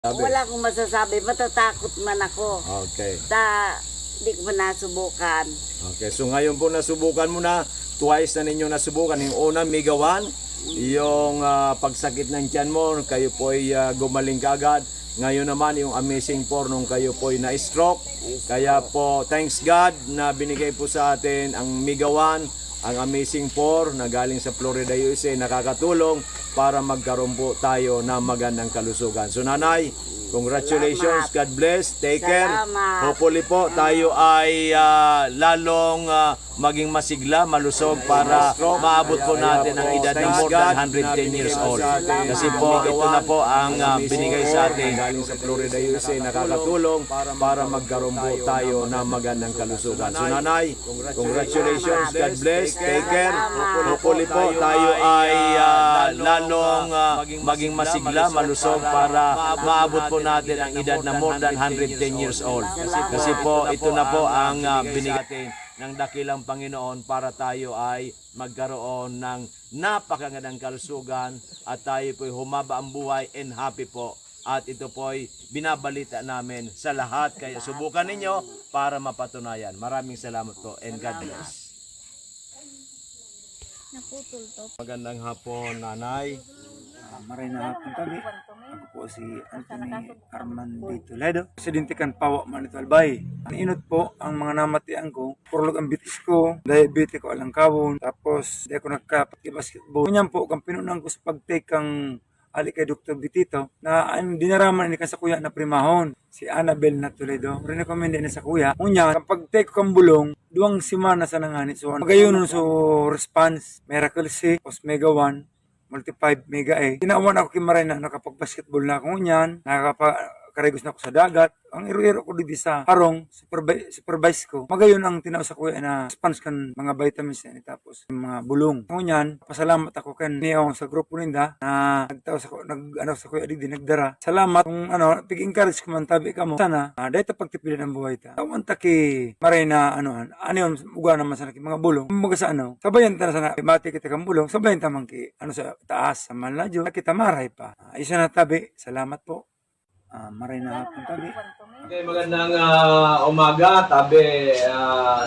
Sabi. Wala akong masasabi, matatakot man ako. Okay. Hindi ko pa nasubukan. Okay, so ngayon po nasubukan mo na, twice na ninyo nasubukan. Yung una, Migawan, yung pagsakit ng tiyan mo, kayo po ay gumaling kaagad. Ngayon naman, yung Amazing 4 nung kayo po ay na-stroke. Kaya po, thanks God na binigay po sa atin ang Migawan, ang Amazing 4 na galing sa Florida, USA, nakakatulong para magkaroon po tayo ng magandang kalusugan. So nanay, congratulations, God bless, take care. Hopefully po tayo ay lalong maging masigla, malusog para maabot po natin ang edad na more than 110 years old. Kasi po ito na po ang binigay sa atin galing sa Florida, USA, nakakatulong para magkaroon po tayo ng magandang kalusugan. So nanay, congratulations, God bless, take care. Hopefully po tayo ay lalong maging masigla, malusog para maabot po natin ang edad na more than 110 years old. Kasi po ito na po ang binigay natin ng dakilang Panginoon para tayo ay magkaroon ng napakagandang kalusugan at tayo po'y humaba ang buhay and happy po. At ito po'y binabalita namin sa lahat. Kaya subukan ninyo para mapatunayan. Maraming salamat po and God bless. Naputol to. Magandang hapon, nanay. Maray na hapon kami. Ako po si Anthony Armandito Ledo. Presidente kan Pawa Manito Albay. Inot po ang mga namatian ko. Purlog ang bitis ko. Diabetes ko alang kawon. Tapos di ako nagka-basketball. Kunyan po kang pinunang ko sa pag-take kang ali kay Dr. Bitito na dinaraman ni sa kuya na primahon si Annabel na Toledo. Recommend na sa kuya. Kunya kapag take kang bulong, duwang simana sa nanganit. So magayon so response Miracle C, Osmega 1, Multi 5 Mega A. Tinawan ako kimaray na nakapag-basketball na ako niyan, nakakaregos na ako sa dagat. Ang iro-iro ko dito sa harong, supervise ko. Magayon ang tinaw sa kuya na response kan mga vitamins na tapos mga bulong. Ako niyan, pasalamat ako kan niyaw sa grupo ninda na nag-ano sa kuya didi nagdara. Salamat kung pig-encourage ko man tabi ka mo. Sana dahito pagtipilan ang buhay ta. Tawan ta ki maray na yon uga naman sa mga bulong. Mga sa sabayan ta na sana mati kita kang bulong, sabayan ta man ki sa taas sa manladyo. Kita maray pa. Isa na tabi. Salamat po. Maray na hapon tabi. Okay, magandang umaga, tabi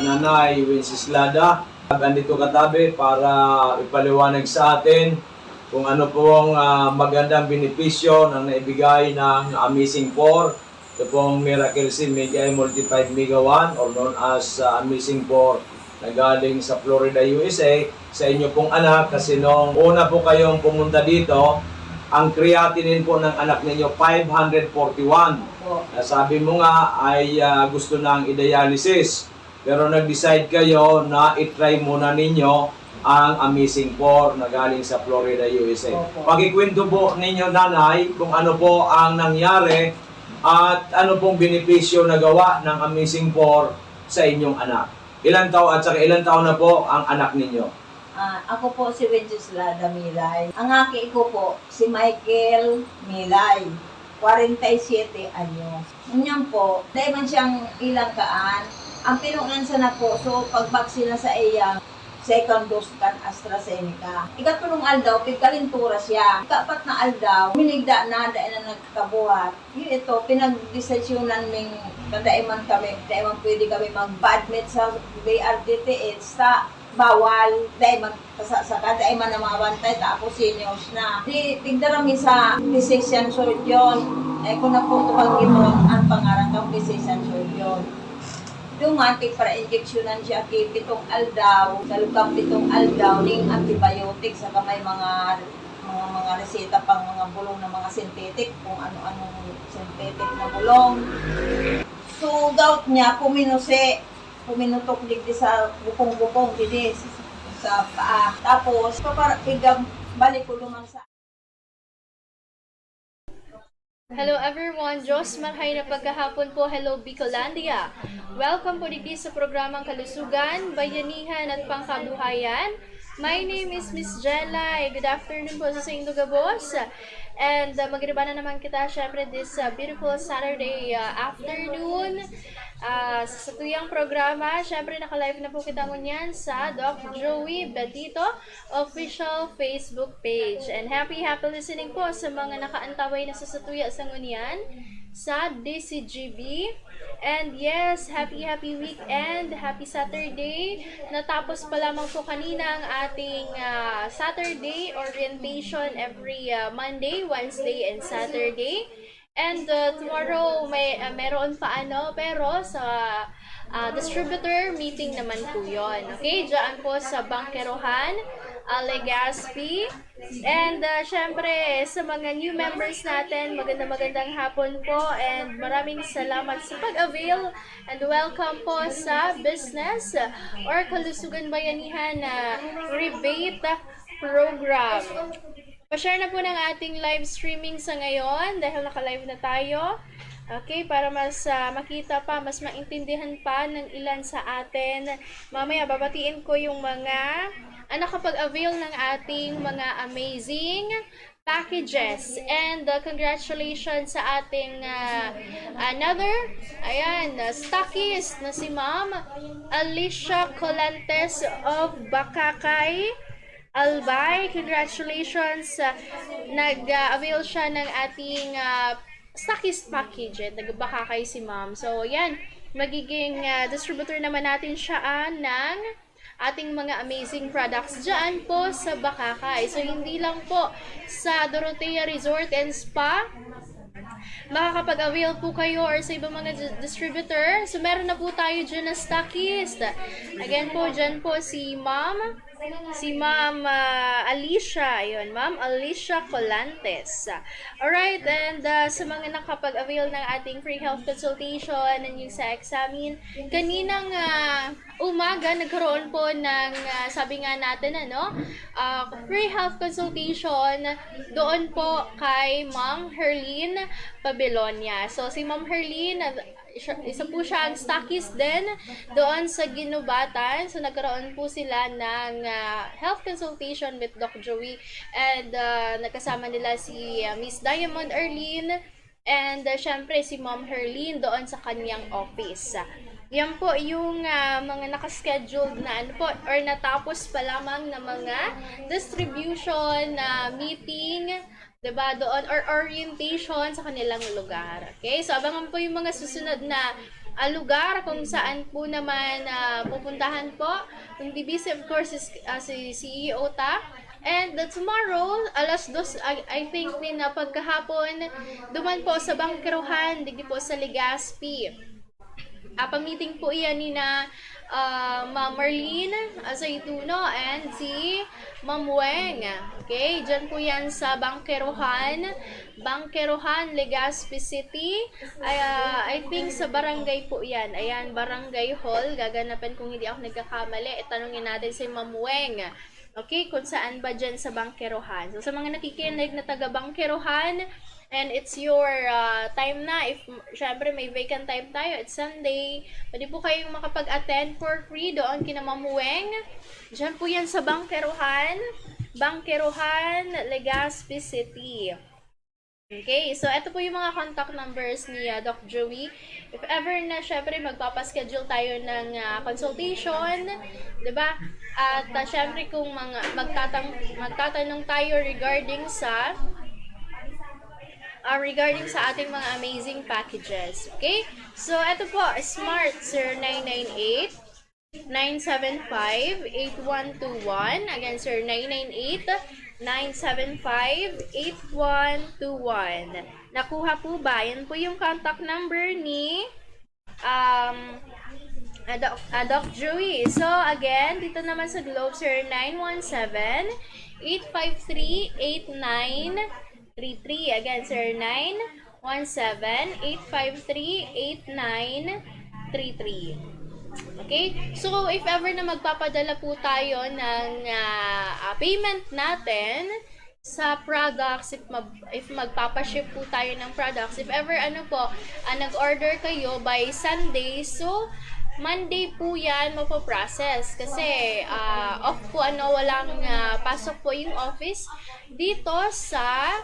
Nanay Wenceslada. Andito ka tabi para ipaliwanag sa atin kung ano pong magandang benepisyo na naibigay ng Amazing 4. Ito pong Miracle C Mega Multi 5 Mega 1 or known as Amazing 4 na galing sa Florida, USA sa inyo pong anak kasi nung una po kayong pumunta dito, ang creatinine po ng anak ninyo 541. Sabi mo nga ay gusto nang i-dialysis. Pero nag-decide kayo na i-try muna ninyo ang Amazing 4 na galing sa Florida, USA. Pakikwento po ninyo, nanay, kung ano po ang nangyari at ano pong benepisyo na gawa ng Amazing 4 sa inyong anak. Ilan taon na po ang anak ninyo? Ako po si Wenceslada Milay. Ang aki ko po si Michael Milay, 47 anyos. Ganyan po, dahil man siyang ilang kaan, ang pinungan sa na po, so pagbaksina sa iya, second dose kan AstraZeneca. Ikatulong aldaw, pigkalintura siya. Ikapat na aldaw, minigda na, dahil na nagkabuhat. Yun ito, pinag-desisyonan ming kadaiman daiman pwede kami mag-admit sa BRDTH sa bawal dahil magkasasaka dahil man na mga bantay tapos seniors na di tigdarami sa physician surgeon kung na po tupag ito ang pangarang ng physician surgeon dumating para injeksyonan siya kay pitong aldaw sa lukang pitong aldaw ning antibiotic sa kamay mga reseta pang mga bulong ng mga synthetic kung ano-anong synthetic na bulong so gout niya puminutok digdi sa bukong-bukong digdi sa paa. Tapos, balik ko lumang sa... Hello everyone! Diyos marhay na pagkahapon po. Hello Bicolandia! Welcome po digdi sa programang Kalusugan, Bayanihan at Pangkabuhayan. My name is Miss Jelay. Good afternoon po sa inyong boss. And magriba na naman kita syempre this beautiful Saturday afternoon. Sa tuyang programa, syempre naka-live na po kita ngunyan sa Doc Joey Betito official Facebook page. And happy listening po sa mga nakaantaway na sa satuya sa ngunyan sa DCGB. And yes, happy weekend, happy Saturday. Natapos pa lamang po kanina ang ating Saturday orientation every Monday, Wednesday, and Saturday. And tomorrow meron pa pero sa distributor meeting naman po yon. Okay, dyan po sa Bangkerohan, Legazpi. And syempre sa mga new members natin, magandang hapon po and maraming salamat sa pag-avail and welcome po sa business or Kalusugan Bayanihan rebate program. Pa-share na po ng ating live streaming sa ngayon dahil naka-live na tayo. Okay, para mas makita pa, mas maintindihan pa ng ilan sa atin. Mamaya babatiin ko yung mga nakapag-avail ng ating mga amazing packages. And congratulations sa ating stockist na si Ma'am Alicia Colantes of Bakakay, Albay. Congratulations. Nag-avail siya ng ating stockist package. Nagbakakay si Ma'am. So, yan. Magiging distributor naman natin siya ng ating mga amazing products dyan po sa Bakakay. So, hindi lang po sa Dorotea Resort and Spa makakapag-avail po kayo or sa ibang mga distributor. So, meron na po tayo dyan na stockist. Again po, dyan po si Ma'am Alicia. Ayun, Ma'am Alicia Colantes. Alright, and sa mga nakapag-avail ng ating free health consultation and yung sa examine, kaninang umaga nagkaroon po ng sabi nga natin free health consultation doon po kay Ma'am Herline Pabelonia. So si Ma'am Herline, isa po siya ang stockist din doon sa Ginubatan. So nagkaroon po sila ng health consultation with Doc Joey and nagkasama nila si Miss Diamond Erlene and syempre si Ma'am Herline doon sa kanyang office. Yan po yung mga nakascheduled na or natapos pa lamang na mga distribution meeting, diba, doon, or orientation sa kanilang lugar. Okay? So, abangan po yung mga susunod na lugar kung saan po naman pupuntahan po. Yung DBC, of course, is si CEO Ta. And tomorrow, alas 2, I think, na pagkahapon, duman po sa Bangkerohan, digdi po sa Legazpi. Pang-meeting po iyan ni na Ma'am Marlene Zaituno and si Ma'am Weng. Okay, dyan po yan sa Bangkerohan, Legazpi City. I think sa barangay po yan. Ayan, Barangay Hall. Gaganapan kung hindi ako nagkakamali. Tanungin natin si Ma'am Weng. Okay, kung saan ba dyan sa Bangkerohan. So, sa mga nakikinig na taga Bangkerohan, and it's your time na. If syempre may vacant time tayo, it's Sunday, pwede po kayong makapag-attend for free doon kina Ma'am Weng. Diyan po yan sa Bangkerohan, Legazpi City. Okay, so ito po yung mga contact numbers ni Doc Joey. If ever na syempre magpapaschedule tayo ng consultation, 'di ba? At syempre kung magtatanong tayo regarding sa ating mga amazing packages. Okay? So, ito po, Smart 0998-975-8121. Again, sir, 998-975-8121. Nakuha po ba? Yan po yung contact number ni Doc Joey. So, again, dito naman sa Globe, sir, 917-853-8933. Again, sir, 917-853-8933. Okay? So, if ever na magpapadala po tayo ng payment natin sa products, if magpapaship po tayo ng products, if ever nag-order kayo by Sunday, so Monday po yan mapoprocess kasi off po walang pasok po yung office dito sa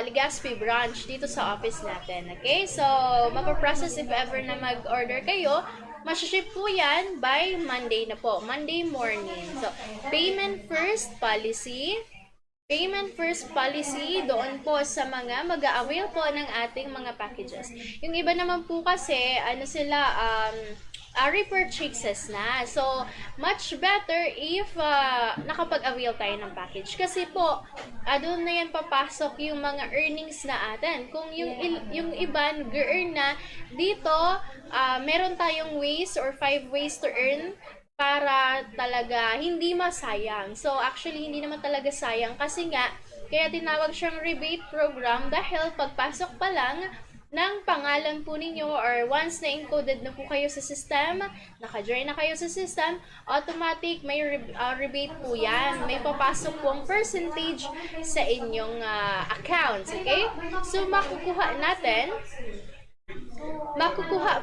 Legazpi branch dito sa office natin. Okay? So, mapoprocess if ever na mag-order kayo. Masaship po yan by Monday na po. Monday morning. So, payment first policy. Payment first policy doon po sa mga mag-a-avail po ng ating mga packages. Yung iba naman po kasi, repurchases na. So, much better if nakapag-avail tayo ng package. Kasi po, doon na yan papasok yung mga earnings na atin. Kung yung iba nag-earn na, dito, meron tayong ways or 5 ways to earn para talaga hindi masayang. So, actually, hindi naman talaga sayang kasi nga, kaya tinawag siyang rebate program dahil pagpasok pa lang ng pangalan po ninyo or once na encoded na po kayo sa system, naka-join na kayo sa system, automatic may rebate po yan. May papasok po ang percentage sa inyong accounts. Okay? So, makukuha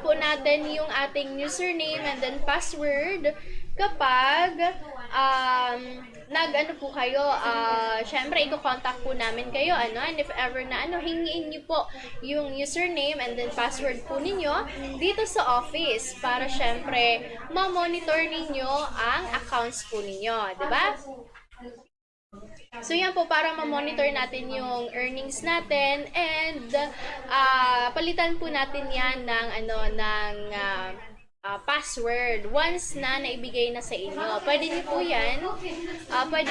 po natin yung ating username and then password kapag nag-ano po kayo, syempre i-contact po namin kayo, and if ever na hingiin niyo po yung username and then password po ninyo dito sa office para syempre ma-monitor ninyo ang accounts po ninyo, di ba? So yan po para ma-monitor natin yung earnings natin and palitan po natin yan ng password once na naibigay na sa inyo. Pwede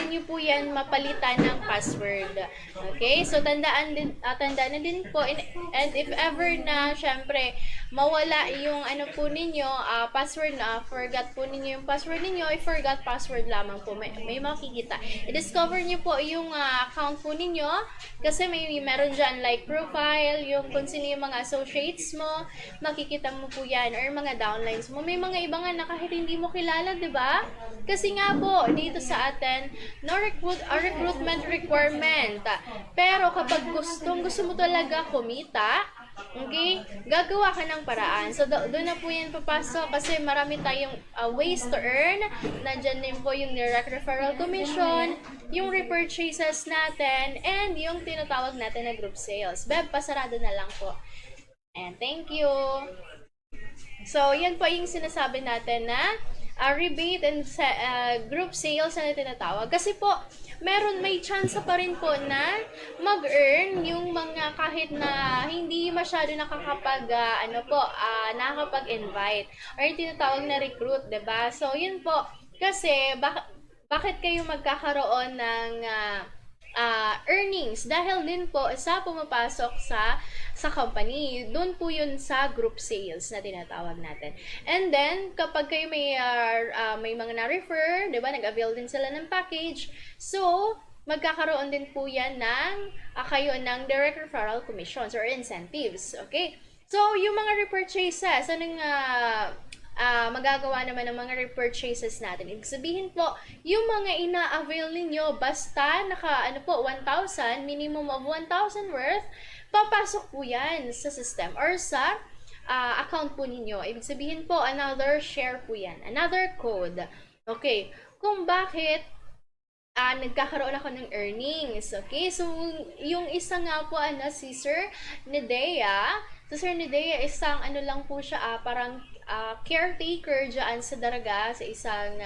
niyo po yan mapalitan ng password. Okay? So tandaan na din po and if ever na syempre mawala yung po ninyo, password na, forgot po ninyo yung password ninyo, forgot password lamang po, may makikita. I-discover niyo po yung account po ninyo kasi meron dyan like profile, yung kung sino yung mga associates mo, makikita mo po yan, or mga downlines mo. May mga iba nga na kahit hindi mo kilala, di ba? Kasi nga po, dito sa atin, no recruitment requirement. Pero kapag gusto mo talaga kumita, okay, gagawa ka ng paraan. So, doon na po yan papasok kasi marami tayong ways to earn. Nandyan din po yung direct referral commission, yung repurchases natin, and yung tinatawag natin na group sales. Beb, pasarado na lang po. And thank you. So, yan po yung sinasabi natin na rebate and group sales na tinatawag. Kasi po, may chance pa rin po na mag-earn yung mga kahit na hindi masyado nakakapag-invite or yung tinatawag na recruit, diba? So, yun po. Kasi, bakit kayo magkakaroon ng earnings? Dahil din po sa pumapasok sa company. Doon po yun sa group sales na tinatawag natin. And then, kapag kayo may mga na-refer, diba, nag-avail din sila ng package, so, magkakaroon din po yan kayo ng direct referral commissions or incentives. Okay? So, yung mga repurchases, anong magagawa naman ng mga repurchases natin? Ibig sabihin po, yung mga ina-avail ninyo, basta 1,000, minimum of 1,000 worth, papasok po yan sa system or sa account po ninyo. Ibig sabihin po, another share po yan. Another code. Okay. Kung bakit nagkakaroon ako ng earnings. Okay. So, yung isa nga po, si Sir Nedea. So, Sir Nedea, isang lang po siya, parang caretaker dyan sa Daraga, sa isang,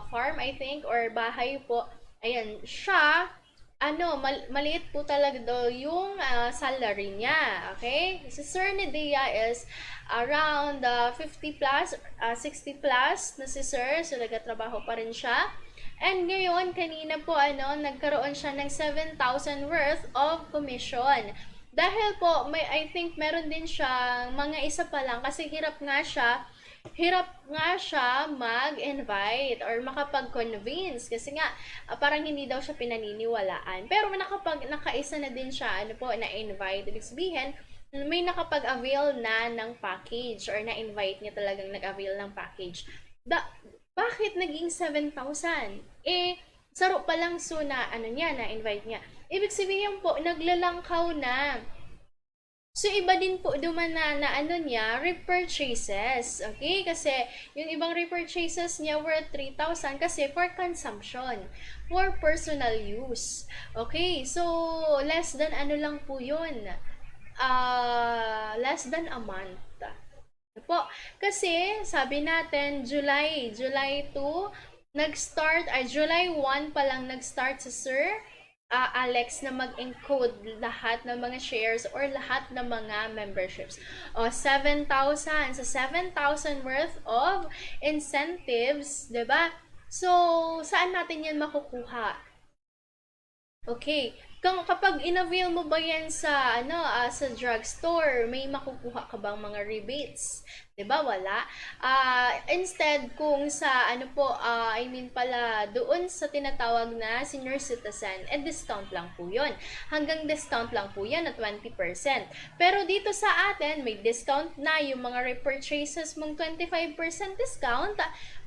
farm, I think, or bahay po. Ayan, siya, maliit po talaga daw yung salary niya. Okay? Si Sir Nedea is around 50 plus, 60 plus na si Sir. So, nagtatrabaho pa rin siya. And ngayon, kanina po, nagkaroon siya ng 7,000 worth of commission. Dahil po, I think meron din siya mga isa pa lang kasi hirap nga siya mag-invite or makapag-convince kasi nga parang hindi daw siya pinaniniwalaan. Pero nakaisa na din siya na-invite. Ibig sabihin, may nakapag-avail na ng package or na-invite niya talagang nag-avail ng package. Bakit naging 7,000? Saro pa lang na-invite niya. Ibig sabihin po, naglalangkaw na. So, iba din po duman na ano niya, repurchases. Okay? Kasi, yung ibang repurchases niya worth 3,000 kasi for consumption. For personal use. Okay? So, less than ano lang po yun. Less than a month. Ano po? Kasi, sabi natin, July 2, nag-start, July 1 pa lang nag-start sa Sir Alex na mag-encode lahat ng mga shares or lahat ng mga memberships. O, 7,000. Sa 7,000 worth of incentives, 'di ba? So, saan natin yan makukuha? Okay. Kapag in-avail mo ba yan sa sa drugstore, may makukuha ka bang mga rebates? 'Di ba? Wala. Instead kung sa pala doon sa tinatawag na senior citizen, discount lang po 'yon. Hanggang discount lang po 'yan na 20%. Pero dito sa atin, may discount na yung mga repurchases mong 25% discount,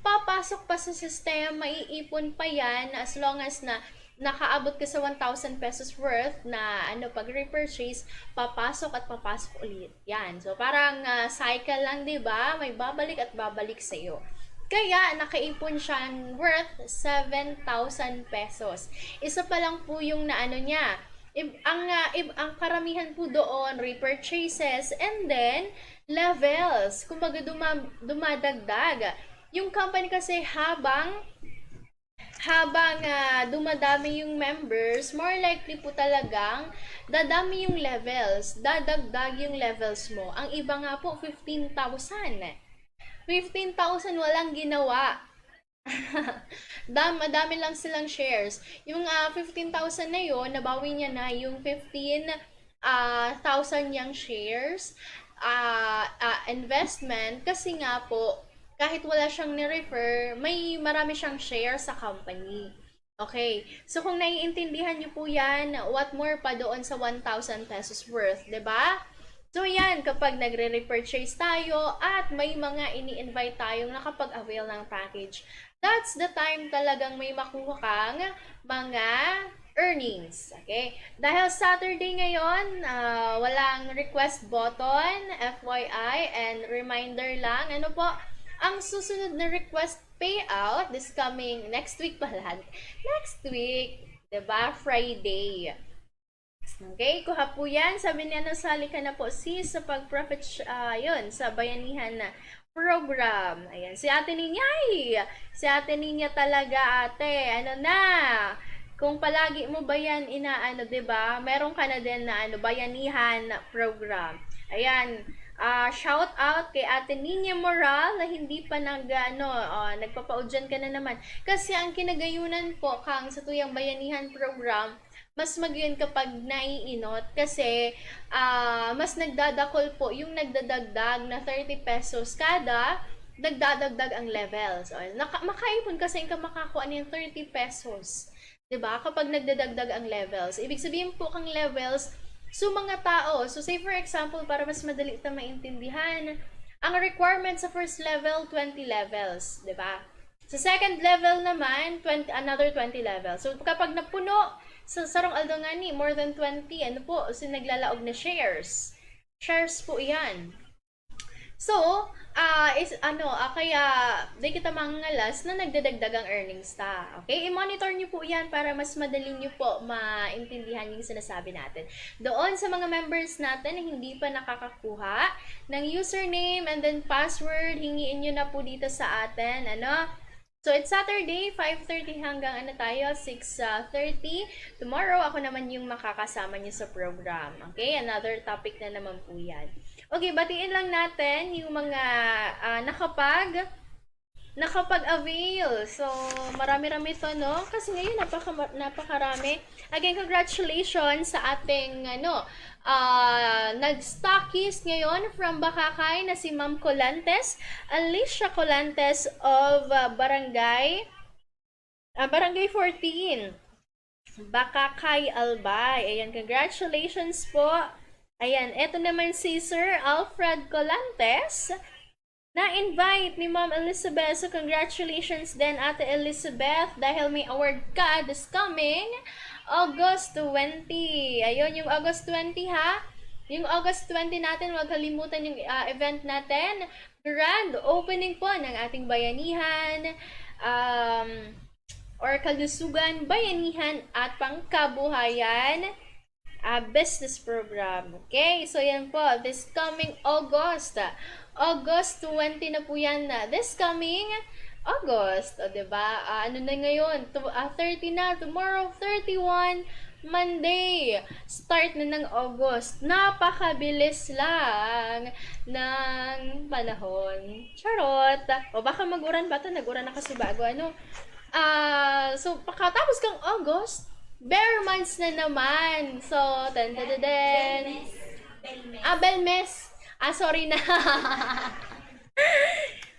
papasok pa sa sistema, maiipon pa 'yan as long as na nakaabot ka sa 1,000 pesos worth na pag-repurchase, papasok at papasok ulit. Yan. So, parang cycle lang, di ba? May babalik at babalik sa'yo. Kaya, nakaipon siya worth 7,000 pesos. Isa pa lang po yung niya. Ang karamihan po doon, repurchases, and then, levels. Kumbaga, dumadagdag. Yung company kasi habang dumadami yung members, more likely po talagang dadami yung levels, dadagdag yung levels mo. Ang iba nga po, 15,000. 15,000 walang ginawa. Madami lang silang shares. Yung 15,000 na yun, nabawi niya na yung 15,000 niyang shares investment kasi nga po, kahit wala siyang ni-refer, may marami siyang share sa company. Okay. So, kung naiintindihan niyo po yan, what more pa doon sa 1,000 pesos worth, 'di ba? So, yan, kapag nagre-repurchase tayo at may mga ini-invite tayong nakapag-avail ng package, that's the time talagang may makuha kang mga earnings. Okay? Dahil Saturday ngayon, walang request button, FYI, and reminder lang, ang susunod na request payout this coming next week pala. Next week, 'di ba? Friday. Okay, kuha po 'yan. Sabi niya nasali ka na po sis sa pag-profit sa bayanihan na program. Ayan, si Ate Ninyay. Si Ate Ninya talaga, ate. Kung palagi mo ba yan 'di ba? Meron ka na din na bayanihan program. Ayan. Shout out kay Ate Ninya Moral na hindi pa nagpapaudyan ka na naman. Kasi ang kinagayunan po kang sa Tuyang Bayanihan program, mas magayon kapag naiinot kasi mas nagdadakol po yung nagdadagdag na 30 pesos kada nagdadagdag ang levels. Makaipon kasi ka makakuha ng 30 pesos. 'Di ba? Kapag nagdadagdag ang levels. Ibig sabihin po kang levels, so, mga tao, say for example, para mas madali ito maintindihan, ang requirement sa first level, 20 levels, di ba? Sa second level naman, another 20 levels. So, kapag napuno sa Sarong Aldongani, more than 20, naglalaog na shares. Shares po yan. So, kaya di kita mangalas na nagdadagdag ang earnings ta. Okay? I-monitor niyo po yan para mas madali niyo po maintindihan yung sinasabi natin. Doon sa mga members natin na hindi pa nakakakuha ng username and then password, hingiin niyo na po dito sa atin. So, it's Saturday, 5:30 hanggang 6:30. Tomorrow, ako naman yung makakasama niyo sa program. Okay? Another topic na naman po yan. Okay, batiin lang natin yung mga nakapag-avail. So, marami-rami ito, no? Kasi ngayon, napakarami. Again, congratulations sa ating, nag-stockies ngayon from Bakakay na si Ma'am Colantes, Alicia Colantes of Barangay 14. Bakakay Albay. Ayan, congratulations po. Ayan, eto naman si Sir Alfred Colantes na-invite ni Ma'am Elizabeth. So, congratulations din, Ate Elizabeth, dahil may award ka this coming August 20. Ayun, yung August 20 ha. Yung August 20 natin, huwag kalimutan yung event natin. Grand opening po ng ating bayanihan, or kalusugan, bayanihan at pangkabuhayan business program. Okay? So, yan po. This coming August. August 20 na po yan. This coming August. O, diba? Ano na ngayon? 30 na. Tomorrow, 31. Monday. Start na ng August. Napakabilis lang ng panahon. Charot. O, baka mag-uran ba ito? Nag-uran na kasi bago. Ano? So, pagkatapos kang August, bare months na naman. So, dan. Belmes. Sorry na.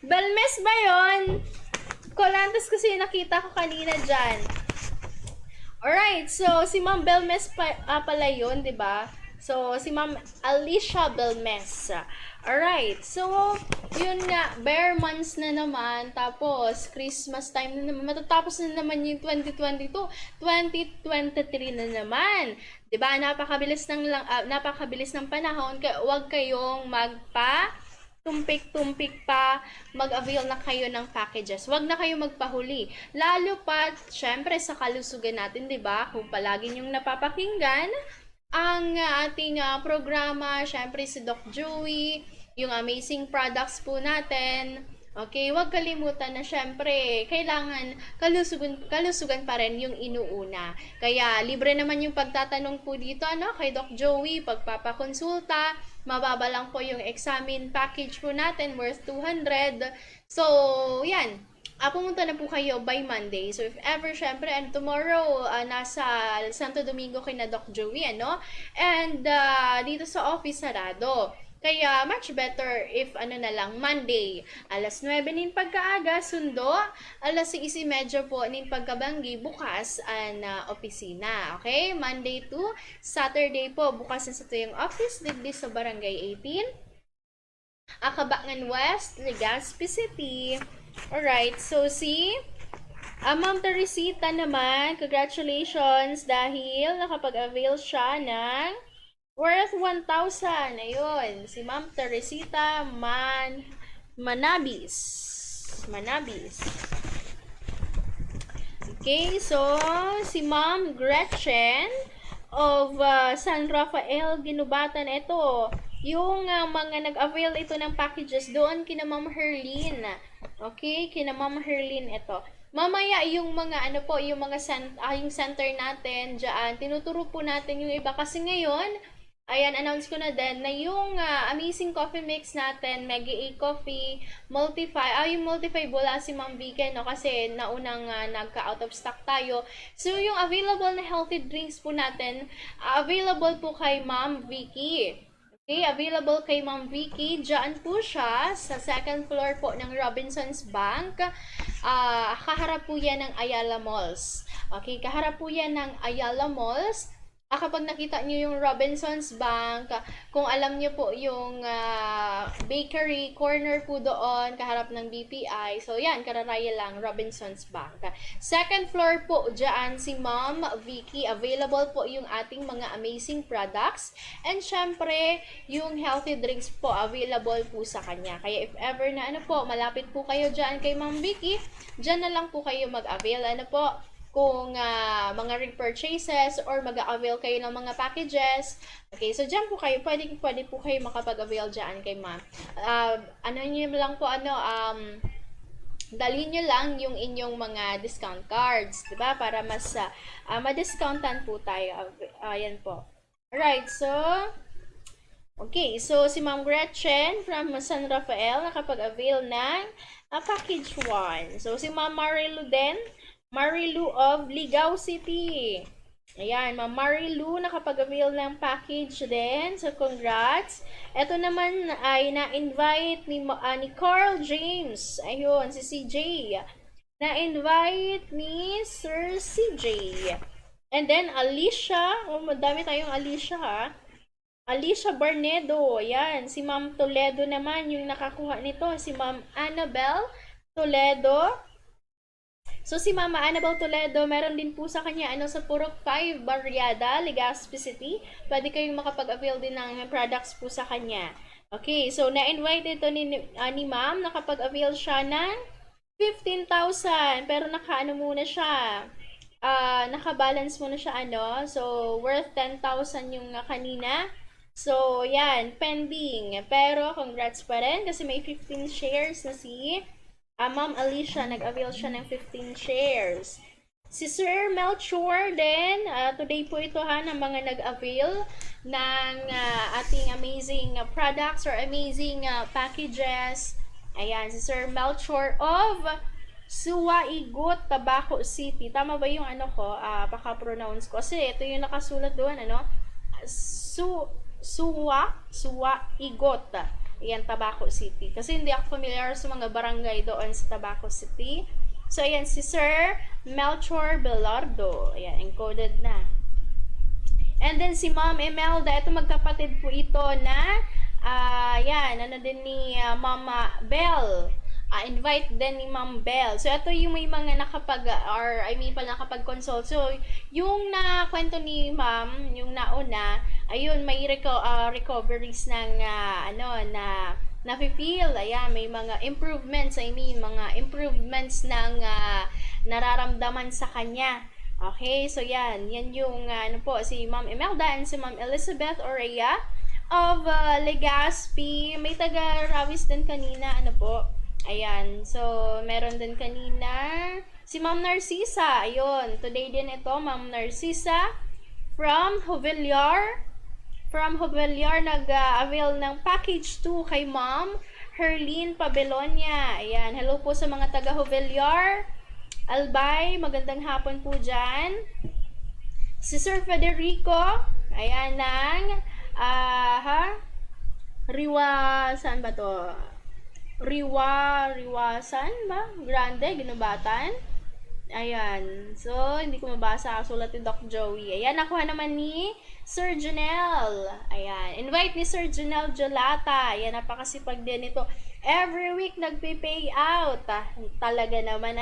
Belmes ba yun? Colantes kasi nakita ko kanina dyan. Alright, so si Ma'am Belmes pala yun, di ba? So, si Ma'am Alicia Belmes. Alright, so, yun nga, bare months na naman, tapos, Christmas time na naman, matatapos na naman yung 2022, 2023 na naman. Diba, napakabilis ng panahon, kaya huwag kayong tumpik-tumpik pa, mag-avail na kayo ng packages. Huwag na kayo magpahuli. Lalo pa, syempre, sa kalusugan natin, diba, kung palagi nyong napapakinggan, ang ating programa, syempre si Doc Joey, yung amazing products po natin. Okay, huwag kalimutan na syempre, kailangan kalusugan pa rin yung inuuna. Kaya libre naman yung pagtatanong po dito kay Doc Joey, pagpapakonsulta, mababa lang po yung examine package po natin worth 200. So, yan. Pumunta na po kayo by Monday. So, if ever, syempre, and tomorrow, nasa Santo Domingo kay na Doc Joey, And, dito sa office, sarado. Kaya, much better if, na lang, Monday, alas 9 nin pagkaaga, sundo, alas 6:30 po nin pagkabanggi, bukas, opisina. Okay? Monday to Saturday po, bukas na sa tuyong office, digdi sa Barangay 18, Akabangan West, Legazpi City. Alright, so si Ma'am Teresita naman, congratulations dahil nakapag-avail siya ng worth 1,000. Ayun, si Ma'am Teresita Manabis. Okay, so si Ma'am Gretchen of San Rafael, Ginubatan, ito. Yung mga nag-avail ito ng packages doon kina Ma'am Herlene. Okay, kina Ma'am Herlene ito. Mamaya yung mga yung mga yung center natin diyan, tinuturo po natin yung iba kasi ngayon, ayan, announce ko na din na yung amazing coffee mix natin, Mega A Coffee, Multify, yung Multify wala si Ma'am Vicky, kasi naunang nagka-out of stock tayo. So, yung available na healthy drinks po natin, available po kay Ma'am Vicky. Okay, available kay Ma'am Vicky. Diyan po siya sa second floor po ng Robinsons Bank. Kaharap po yan ng Ayala Malls. Okay, kaharap po yan ng Ayala Malls. Kapag nakita nyo yung Robinsons Bank, kung alam nyo po yung bakery corner po doon, kaharap ng BPI. So, yan, kararaya lang, Robinsons Bank. Second floor po, dyan si Ma'am Vicky. Available po yung ating mga amazing products. And, syempre, yung healthy drinks po, available po sa kanya. Kaya, if ever na malapit po kayo dyan kay Ma'am Vicky, dyan na lang po kayo mag-avail. Kung mga repurchases or mag-avail kayo ng mga packages. Okay, so dyan po kayo, pwede po kayo makapag-avail dyan kay Ma'am. Dalhin nyo lang yung inyong mga discount cards, diba? Para mas ma-discountan po tayo. Ayan po. Alright, so okay, so si Ma'am Gretchen from San Rafael nakapag-avail ng package 1. So si Ma'am Marilu din, Marilu of Ligao City. Ayan, Ma'am Marilu nakapag-avail ng package din. So, congrats. Ito naman ay na-invite ni Carl James. Ayun, si CJ. Na-invite ni Sir CJ. And then, Alicia. Oh, madami tayong Alicia, ha? Alicia Barnedo. Ayan, si Ma'am Toledo naman yung nakakuha nito. Si Ma'am Annabel Toledo. So si Mama Annabel Toledo, meron din po sa kanya sa Purok 5, Barriada, Legazpi City. Pwede kayong makapag-avail din ng products po sa kanya. Okay, so na-invite ito ni Ma'am, nakapag-avail siya ng 15,000, pero muna siya. Naka-balance muna siya so worth 10,000 yung kanina. So, yan, pending. Pero, congrats pa rin kasi may 15 shares na si Ma'am Alicia. Nag-avail siya ng 15 shares. Si Sir Melchor din, today po ito ng mga nag-avail ng ating amazing products or amazing packages. Ayan, si Sir Melchor of Suwaigot, Tabaco City. Tama ba yung paka-pronounce ko? Kasi ito yung nakasulat doon, Suwaigot. Ayan, Tabaco City. Kasi hindi ako familiar sa mga barangay doon sa Tabaco City. So, ayan, si Sir Melchor Belardo. Ayan, encoded na. And then, si Ma'am Imelda. Ito, magkapatid po ito na, din ni Mama Bell. Invite din ni Ma'am Bell. So, ito yung may mga nakapag-consult. So, yung nakwento ni Ma'am, yung nauna, ayun, may recoveries ng, na-feel. Ayan, may mga improvements, mga improvements ng nararamdaman sa kanya. Okay, so yan yung, si Ma'am Imelda and si Ma'am Elizabeth Orea of Legazpi. May taga-Rawis din kanina, Ayan, so, meron din kanina si Ma'am Narcisa. Ayun, today din ito, Ma'am Narcisa from Jovellar. From Jovellar, nag-avail ng package 2 kay Ma'am Herlene Pabelonia. Ayan, hello po sa mga taga-Jovellar. Albay, magandang hapon po dyan. Si Sir Federico, ayan, ng, saan ba to? Riwasan ba? Grande, Ginubatan. Ayan. So, hindi ko mabasa. Sulat ni Doc Joey. Ayan, nakuha naman ni Sir Janelle. Ayan. Invite ni Sir Janelle Jolata. Ayan, napakasipag din ito. Every week, nagpe-pay out. Talaga naman,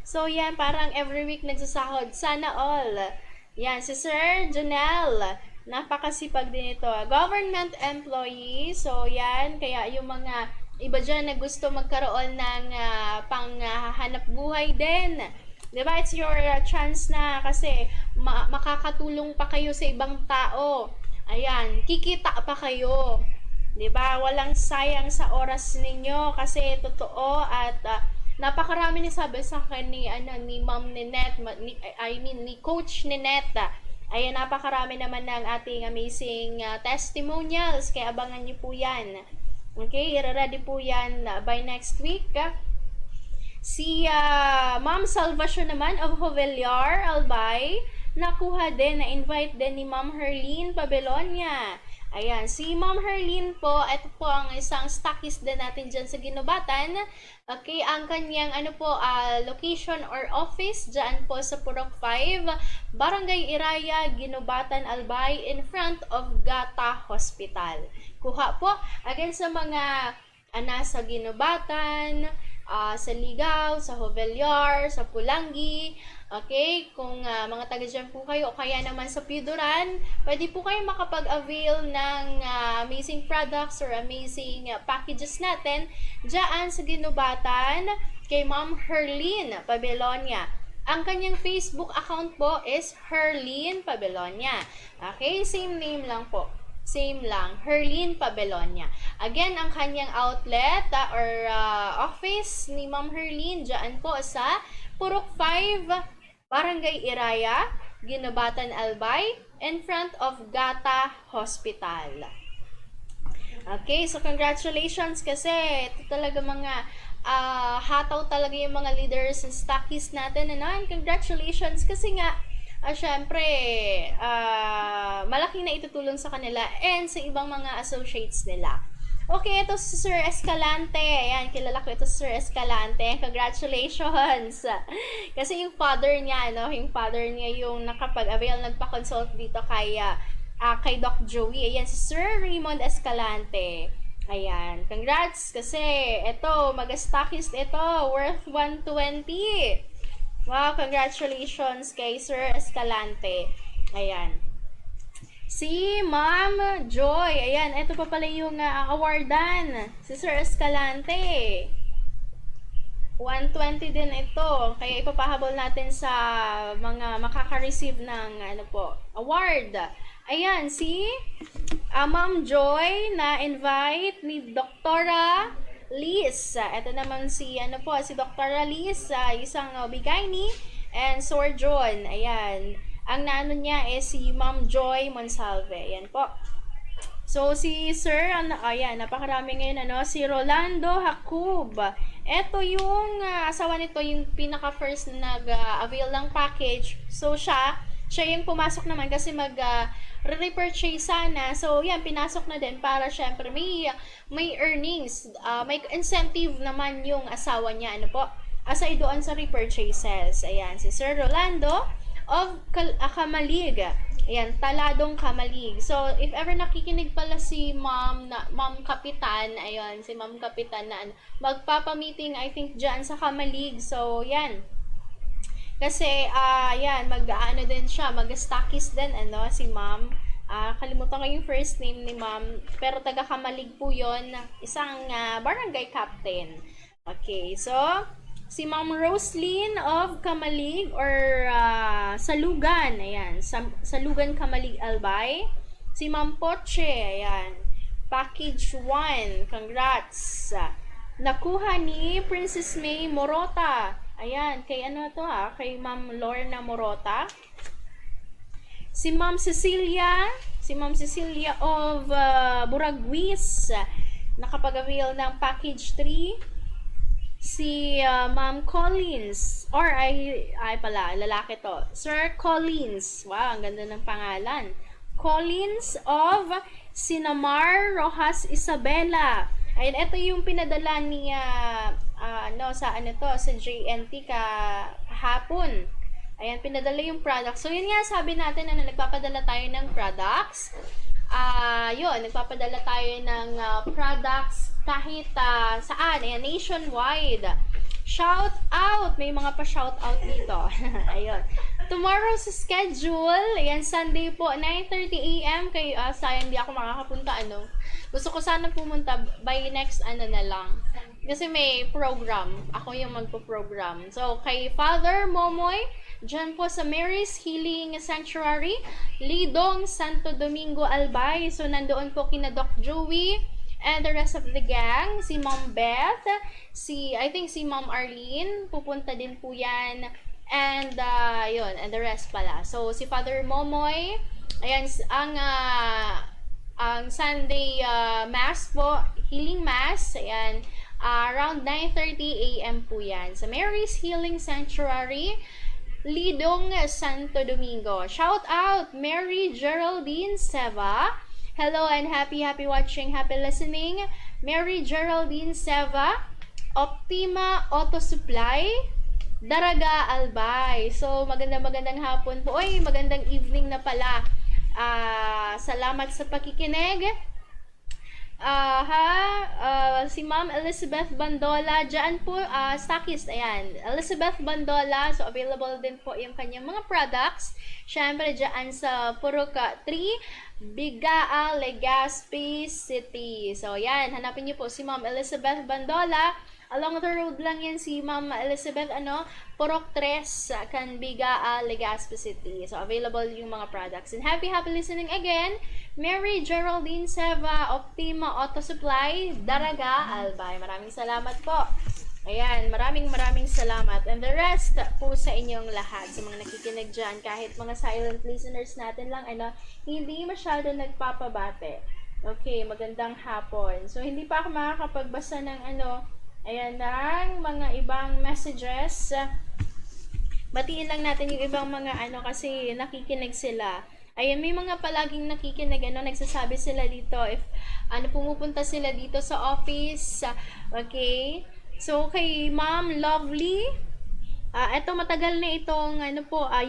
So, yan, parang every week nagsasahod. Sana all. Yan, si Sir Janelle. Napakasipag din ito. Government employee. So, yan. Kaya yung mga iba dyan na gusto magkaroon ng panghanap buhay din. Diba? It's your chance na kasi makakatulong pa kayo sa ibang tao. Ayan, kikita pa kayo. Diba? Walang sayang sa oras ninyo kasi totoo at napakarami ni sabi sa akin ni Ma'am Ninette, ni Coach Ninette. Ayan, napakarami naman ng ating amazing testimonials. Kaya abangan niyo po yan. Okay, i-ready po yan by next week. Si Ma'am Salvacion naman of Jovellar, Albay, nakuha din, na-invite din ni Ma'am Herlene Pabelonia. Ayan, si Ma'am Herlene po, ito po ang isang stockist din natin dyan sa Ginubatan. Okay, ang kanyang location or office dyan po sa Purok 5, Barangay Iraya, Ginubatan, Albay, in front of Gata Hospital. Kuha po, again sa mga nasa Ginubatan, sa Ligaw, sa Jovellar, sa Pulangi. Okay, kung mga taga dyan po kayo o kaya naman sa Piduran, pwede po kayo makapag-avail ng amazing products or amazing packages natin dyan sa Ginubatan kay Ma'am Herlene Pabelonia. Ang kanyang Facebook account po is Herlene Pabelonia. Okay, same name lang po. Same lang, Herlene Pabelonia. Again, ang kanyang outlet or office ni Ma'am Herlene dyan po sa Purok 5, Barangay Iraya, Ginubatan, Albay, in front of Gata Hospital. Okay, so congratulations kasi ito talaga mga hataw talaga yung mga leaders and stockists natin. And congratulations kasi nga syempre, malaki na itutulong sa kanila and sa ibang mga associates nila. Okay, ito si Sir Escalante. Ayan, kilala ko ito si Sir Escalante. Congratulations! Kasi yung father niya, yung father niya yung nakapag-avail, nagpa-consult dito kay Doc Joey. Ayan, si Sir Raymond Escalante. Ayan, congrats! Kasi ito, mag-stockist ito, worth 120. Wow, congratulations kay Sir Escalante. Ayan. Si Ma'am Joy. Ayan, ito pa pala yung awardan. Si Sir Escalante. 120 din ito. Kaya ipapahabol natin sa mga makaka-receive ng award. Ayan, si Ma'am Joy na invite ni Doktora Liz. Ito naman si si Doktora Liz, isang bigay and Sir John. Ayan. Ang naano niya si Ma'am Joy Monsalve. Ayan po. So, si Sir, ayan, napakarami ngayon, si Rolando Hakub. Ito yung asawa nito, yung pinaka-first na nag-avail ng package. So, siya yung pumasok naman kasi repurchase sana. So, yan, pinasok na din para syempre may earnings, may incentive naman yung asawa niya, aside doon sa repurchases. Ayan, si Sir Rolando of Kamalig. Ayan, Taladong Kamalig. So, if ever nakikinig pala si Ma'am Kapitan, ayun, si Ma'am Kapitan na magpapamiting, I think, dyan sa Kamalig. So, yan. Kasi, yan, din siya, mag-stockies din, si Ma'am. Kalimutan ko yung first name ni Ma'am, pero taga Kamalig po yon, isang barangay captain. Okay, so, si Ma'am Roslyn of Kamalig or Salugan, ayan, Salugan Kamalig Albay. Si Ma'am Poche, ayan, package 1, congrats. Nakuha ni Princess May Morota. Ayan, kay kay Ma'am Lorna Morota. Si Ma'am Cecilia of Buraguis, nakapag-avail ng package 3. Si Ma'am Collins, or lalaki to, Sir Collins. Wow, ang ganda ng pangalan. Collins of Sinamar Rojas Isabela. Ayun, ito yung pinadala ni sa JNT kahapon. Ayan, pinadala yung product. So, yun nga, sabi natin na nagpapadala tayo ng products. Nagpapadala tayo ng products kahit saan, ayan, nationwide. Shout out! May mga pa-shout out dito. Ayun. Tomorrow's schedule, ayan, Sunday po, 9:30 AM. Sayang di ako makakapunta, Gusto ko sana pumunta by next na lang. Kasi may program. Ako yung magpo-program. So, kay Father Momoy, dyan po sa Mary's Healing Sanctuary, Lidong, Santo Domingo, Albay. So, nandoon po kina Doc Joey, and the rest of the gang, si Ma'am Beth, I think si Ma'am Arlene, pupunta din po yan, and and the rest pala. So, si Father Momoy, ayan, ang Sunday Mass po, Healing Mass, ayan, around 9:30 AM po yan, sa Mary's Healing Sanctuary, Lidong, Santo Domingo. Shout out, Mary Geraldine Seva. Hello and happy watching, happy listening. Mary Geraldine Seva, Optima Auto Supply, Daraga Albay. So, magandang hapon po. Oy, magandang evening na pala. Salamat sa pakikinig. Si Ma'am Elizabeth Bandola, dyan po, stockist, ayan, Elizabeth Bandola, so available din po yung kanyang mga products, syempre dyan sa Puruka 3, Bigaa, Legazpi City. So, yan, hanapin niyo po si Ma'am Elizabeth Bandola. Along the road lang yan si Ma'am Elizabeth, Purok 3, Bigaa, Legazpi City. So, available yung mga products. And happy listening again, Mary Geraldine Seva, Optima Auto Supply, Daraga, Albay. Maraming salamat po. Ayan, maraming salamat. And the rest po sa inyong lahat, sa mga nakikinig dyan, kahit mga silent listeners natin lang, hindi masyado nagpapabate. Okay, magandang hapon. So, hindi pa ako makakapagbasa ng ayan, ng mga ibang messages. Batiin lang natin yung ibang mga kasi nakikinig sila. Ayan, may mga palaging nakikinig, nagsasabi sila dito, if pumupunta sila dito sa office, okay? So, kay Ma'am Lovely, eto matagal na itong,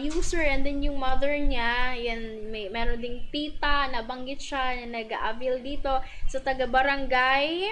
user, and then yung mother niya, yan, meron ding tita, nabanggit siya, na nag-avail dito, sa taga-barangay,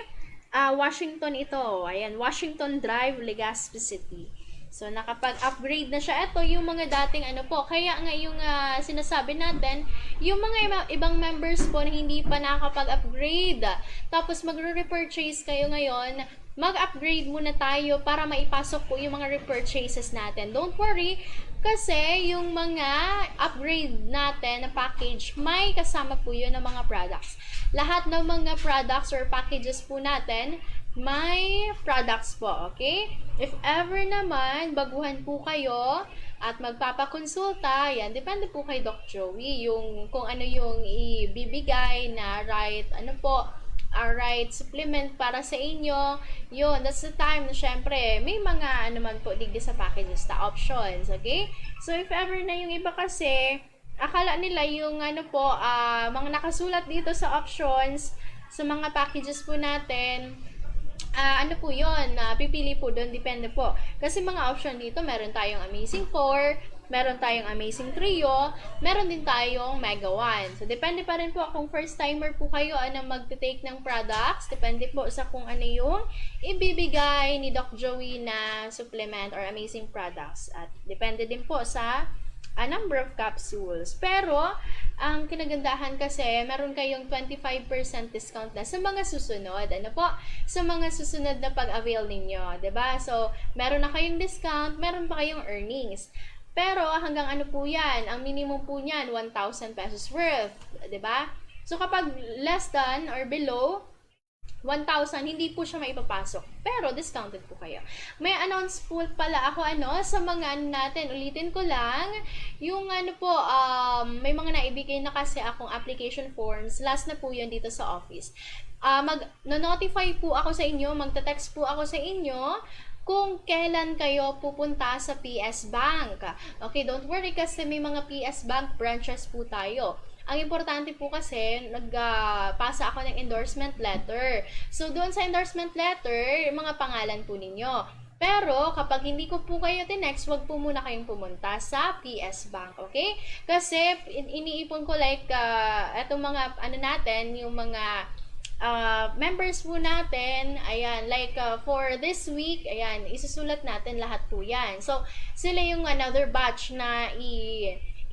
Washington ito, ayan, Washington Drive, Legazpi City. So, nakapag-upgrade na siya. Ito, yung mga dating ano po. Kaya nga yung sinasabi natin, yung mga ibang members po na hindi pa nakapag-upgrade, tapos magre-repurchase kayo ngayon, mag-upgrade muna tayo para maipasok po yung mga repurchases natin. Don't worry, kasi yung mga upgrade natin na package, may kasama po yun ng mga products. Lahat ng mga products or packages po natin, may products po, okay? If ever naman, baguhan po kayo at magpapakonsulta, yan, depende po kay Doc Joey, yung kung ano yung ibibigay na right supplement para sa inyo. Yun, that's the time na syempre, may mga naman po digdi sa packages na options, okay? So, if ever na yung iba kasi, akala nila yung mga nakasulat dito sa options, sa mga packages po natin, po yun, pipili po doon, depende po. Kasi mga option dito, meron tayong Amazing 4, meron tayong Amazing Trio, meron din tayong Mega 1. So, depende pa rin po kung first timer po kayo na mag-take ng products. Depende po sa kung ano yung ibibigay ni Doc Joey na supplement or amazing products. At depende din po sa number of capsules. Pero, ang kinagandahan kasi, meron kayong 25% discount na sa mga susunod. Sa mga susunod na pag-avail ninyo. 'Di ba? So, meron na kayong discount, meron pa kayong earnings. Pero, hanggang ano po yan? Ang minimum po niyan, 1,000 pesos worth. 'Di ba? So, kapag less than or below 1,000, hindi po siya maipapasok. Pero, discounted po kayo. May announce po pala ako, sa mga natin. Ulitin ko lang, yung may mga naibigay na kasi akong application forms. Last na po yun dito sa office. Mag-notify po ako sa inyo, magta-text po ako sa inyo, kung kailan kayo pupunta sa PS Bank. Okay, don't worry kasi may mga PS Bank branches po tayo. Ang importante po kasi, nagpasa ako ng endorsement letter. So, doon sa endorsement letter, mga pangalan po ninyo. Pero, kapag hindi ko po kayo tinext, wag po muna kayong pumunta sa PS Bank, okay? Kasi, iniipon ko etong mga, natin, yung mga members po natin, ayan, for this week, ayan, isusulat natin lahat po yan. So, sila yung another batch na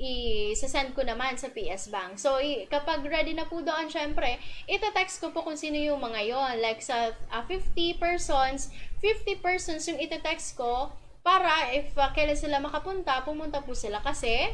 i-send ko naman sa PS Bank. So, kapag ready na po doon, syempre, ita-text ko po kung sino yung mga yon. Like sa 50 persons yung ita-text ko para if kailan sila makapunta, pumunta po sila kasi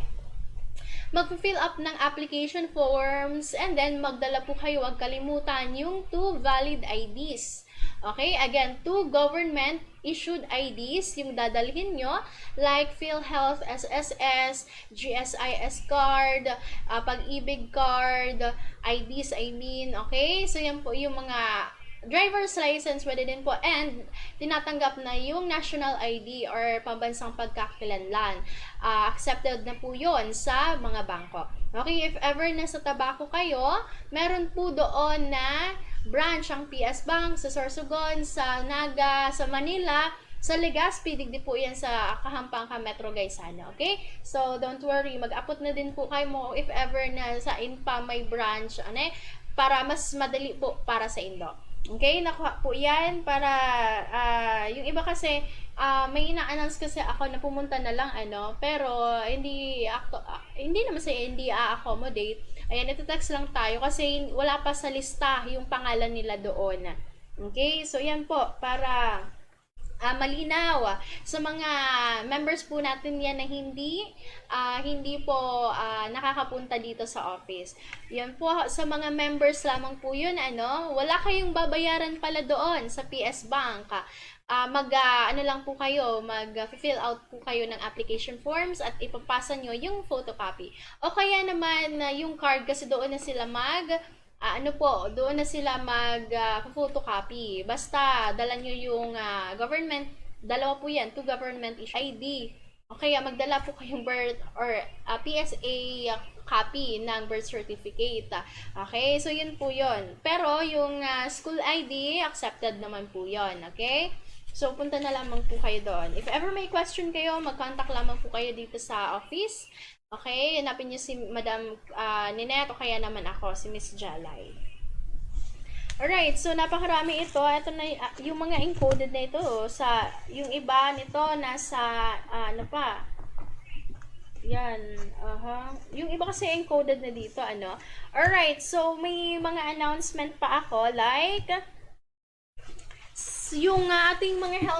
mag-fill up ng application forms and then magdala po kayo, huwag kalimutan yung 2 valid IDs. Okay, again, 2 government-issued IDs yung dadalhin nyo, like PhilHealth SSS, GSIS card, Pag-ibig card, IDs, okay? So, yan po yung mga driver's license, pwede din po, and tinatanggap na yung national ID or pambansang pagkakakilanlan. Accepted na po yon sa mga bangko. Okay, if ever nasa Tabaco kayo, meron po doon na branch ang PS Bank sa Sorsogon, sa Naga, sa Manila, sa Legazpi, digdi po yan sa Kahampangka Metro Gaisano, okay? So, don't worry, mag-apot na din po kayo mo if ever na sa INPA may branch, para mas madali po para sa Indo. Okay, nakuha po yan para yung iba kasi may ina-announce kasi ako na pumunta na lang pero hindi naman sa hindi a-accommodate. Ayan, ito-text lang tayo kasi wala pa sa lista yung pangalan nila doon. Okay, so yan po para malinaw sa mga members po natin yan na hindi po nakakapunta dito sa office. Yan po sa mga members lamang po yun, wala kayong babayaran pala doon sa PS Bank. Lang po kayo, mag-fill out po kayo ng application forms at ipapasa nyo yung photocopy. O kaya naman yung card kasi doon na sila doon na sila mag-photocopy. Basta, dala nyo yung government, dalawa po yan, 2 government issue ID. O kaya, magdala po kayong birth or PSA copy ng birth certificate. Okay, so yun po yun. Pero, yung school ID, accepted naman po yun. Okay? So, punta na lamang po kayo doon. If ever may question kayo, mag-contact lamang po kayo dito sa office. Okay, hanapin niyo si Madam Ninette o kaya naman ako, si Miss Jalay. Alright, so napakarami ito. Ito na yung mga encoded na ito. Sa, yung iba nito nasa, ano pa, yan, yung iba kasi encoded na dito, ano. Alright, so may mga announcement pa ako, like, yung ating mga health